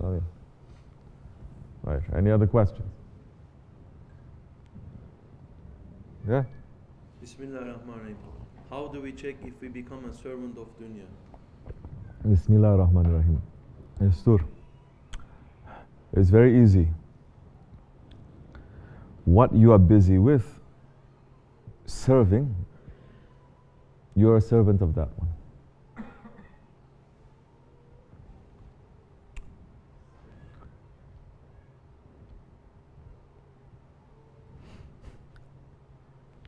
Sorry. Right. Any other questions? Yeah? Bismillahirrahmanirrahim. How do we check if we become a servant of dunya? Bismillahirrahmanirrahim. Yastur. It's very easy. What you are busy with, serving, you're a servant of that one.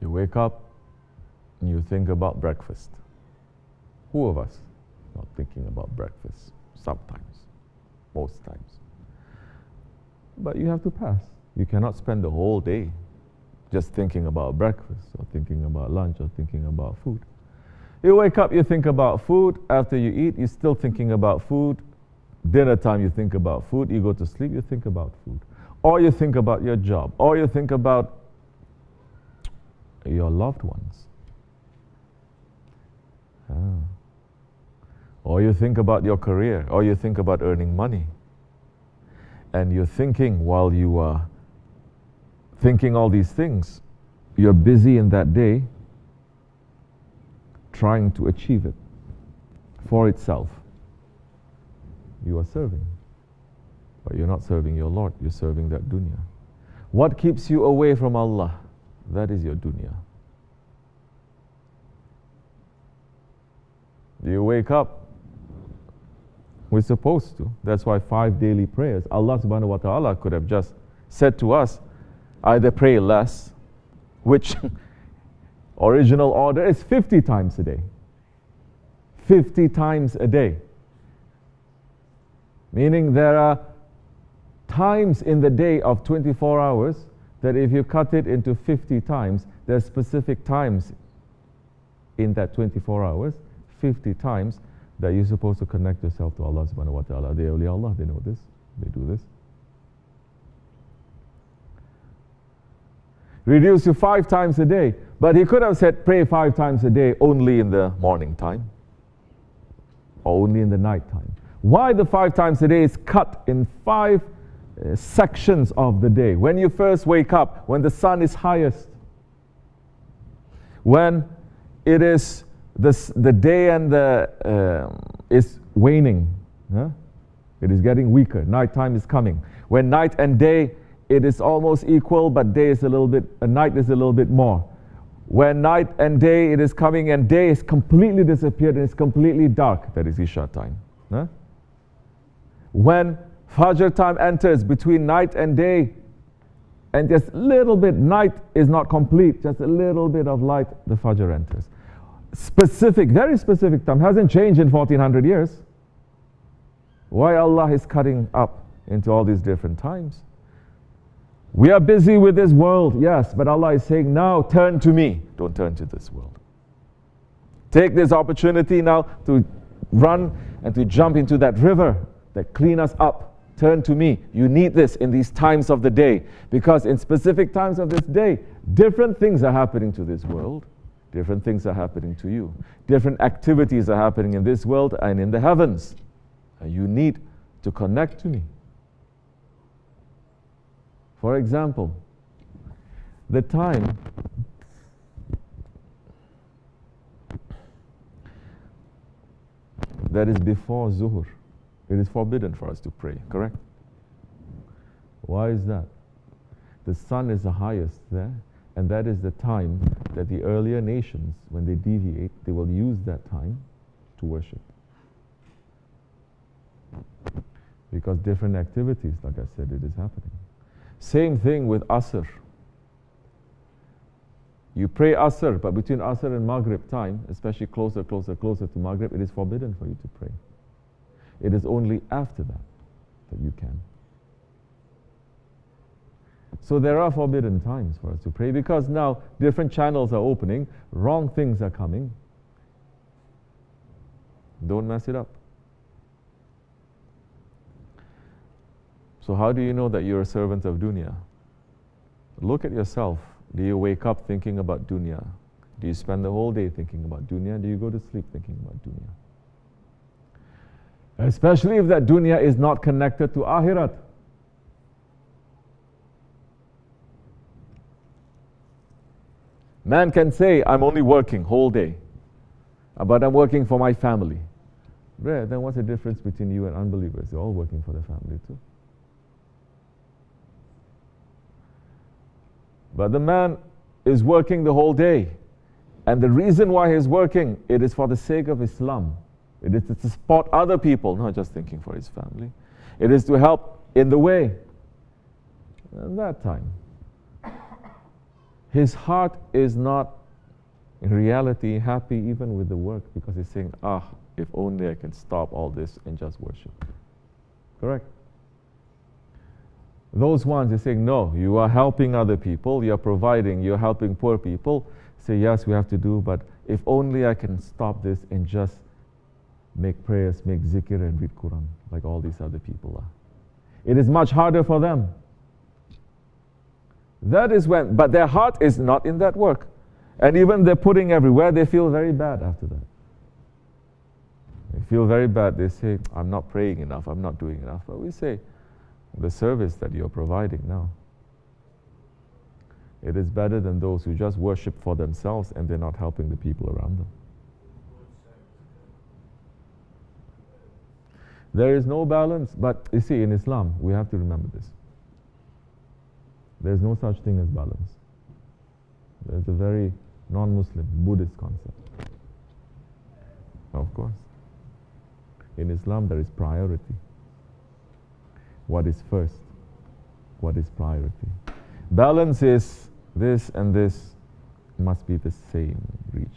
You wake up and you think about breakfast. Who of us not thinking about breakfast? Sometimes, most times. But you have to pass. You cannot spend the whole day just thinking about breakfast or thinking about lunch or thinking about food. You wake up, you think about food. After you eat, you're still thinking about food. Dinner time, you think about food. You go to sleep, you think about food. Or you think about your job. Or you think about your loved ones. Or you think about your career. Or you think about earning money. And you're thinking while you are thinking all these things, you're busy in that day trying to achieve it for itself. You are serving. But you're not serving your Lord, you're serving that dunya. What keeps you away from Allah? That is your dunya. You wake up, we're supposed to. That's why 5 daily prayers. Allah subhanahu wa ta'ala could have just said to us, either pray less, which original order is 50 times a day. 50 times a day. Meaning there are times in the day of 24 hours that if you cut it into 50 times, there's specific times in that 24 hours, 50 times, that you're supposed to connect yourself to Allah subhanahu wa ta'ala. They awliya Allah, they know this, they do this. Reduce to 5 times a day. But he could have said pray 5 times a day only in the morning time or only in the night time. Why the 5 times a day is cut in 5 sections of the day? When you first wake up, when the sun is highest, when it is the day and is waning, it is getting weaker, night time is coming. When night and day, it is almost equal, but day is a little bit, night is a little bit more. When night and day, it is coming and day is completely disappeared and it's completely dark, that is Isha time. When Fajr time enters between night and day, and just a little bit, night is not complete, just a little bit of light, the Fajr enters. Specific, very specific time, hasn't changed in 1400 years. Why Allah is cutting up into all these different times? We are busy with this world, yes, but Allah is saying, now turn to me. Don't turn to this world. Take this opportunity now to run and to jump into that river that clean us up. Turn to me. You need this in these times of the day, because in specific times of this day, different things are happening to this world. Different things are happening to you. Different activities are happening in this world and in the heavens. And you need to connect to me. For example, the time that is before Zuhur, it is forbidden for us to pray, correct? Why is that? The sun is the highest there, and that is the time that the earlier nations, when they deviate, they will use that time to worship. Because different activities, like I said, it is happening. Same thing with Asr. You pray Asr, but between Asr and Maghrib time, especially closer to Maghrib, it is forbidden for you to pray. It is only after that that you can. So there are forbidden times for us to pray, because now different channels are opening, wrong things are coming. Don't mess it up. So how do you know that you're a servant of dunya? Look at yourself. Do you wake up thinking about dunya? Do you spend the whole day thinking about dunya? Do you go to sleep thinking about dunya? Especially if that dunya is not connected to akhirat. Man can say, I'm only working whole day, but I'm working for my family. Then what's the difference between you and unbelievers? They're all working for their family too. But the man is working the whole day. And the reason why he's working, it is for the sake of Islam. It is to support other people, not just thinking for his family. It is to help in the way. And that time, his heart is not in reality happy even with the work, because he's saying, if only I can stop all this and just worship. Correct? Those ones, they're saying, no, you are helping other people, you're providing, you're helping poor people. Say, yes, we have to do, but if only I can stop this and just make prayers, make zikr and read Quran, like all these other people are. It is much harder for them. That is when, but their heart is not in that work. And even they're putting everywhere, they feel very bad after that. They feel very bad. They say, I'm not praying enough, I'm not doing enough. But we say, the service that you're providing now, it is better than those who just worship for themselves and they're not helping the people around them. There is no balance, but you see, in Islam, we have to remember this. There's no such thing as balance. There's a very non-Muslim, Buddhist concept. Of course. In Islam, there is priority. What is first? What is priority? Balance is this and this must be the same reach.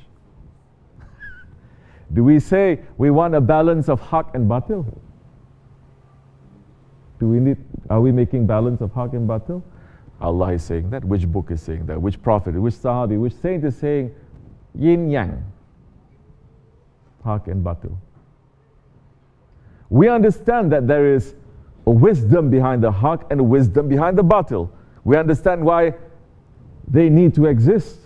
Do we say we want a balance of haq and batil? Are we making balance of haq and batil? Allah is saying that. Which book is saying that? Which prophet, which sahabi, which saint is saying yin yang, haq and batil? We understand that there is a wisdom behind the haq and a wisdom behind the batil. We understand why they need to exist.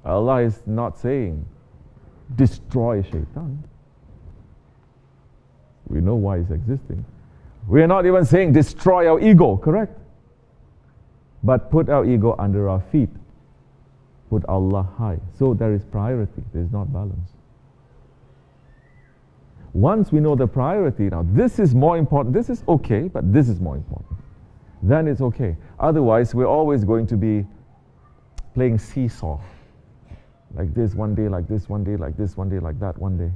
Allah is not saying destroy shaitan. We know why it's existing. We are not even saying destroy our ego, correct? But put our ego under our feet. Put Allah high. So there is priority, there is not balance. Once we know the priority, now this is more important, this is okay, but this is more important. Then it's okay. Otherwise, we're always going to be playing seesaw. Like this one day, like this one day, like this one day, like that one day.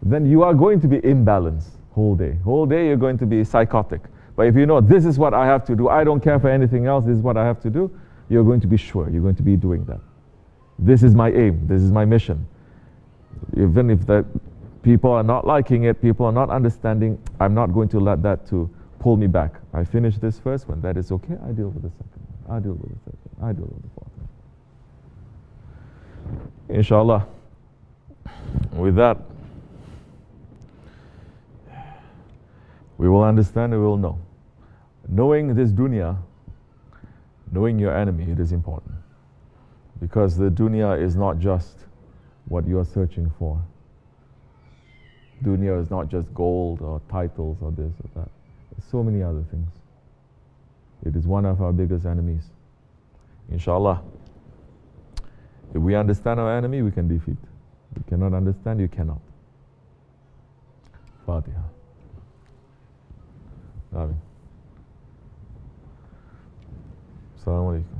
Then you are going to be imbalanced whole day. Whole day you're going to be psychotic. But if you know this is what I have to do, I don't care for anything else, this is what I have to do, you're going to be sure, you're going to be doing that. This is my aim, this is my mission. Even if the people are not liking it, people are not understanding, I'm not going to let that to pull me back. I finish this first, when that is okay, I deal with the second one. I deal with the third one. I deal with the fourth one. Inshallah. With that, we will understand and we will know. Knowing this dunya, knowing your enemy, it is important. Because the dunya is not just what you are searching for. Dunya is not just gold or titles or this or that. There's so many other things. It is one of our biggest enemies. Inshallah, if we understand our enemy, we can defeat. If you cannot understand, you cannot. Fatiha. Amin. Assalamu alaikum.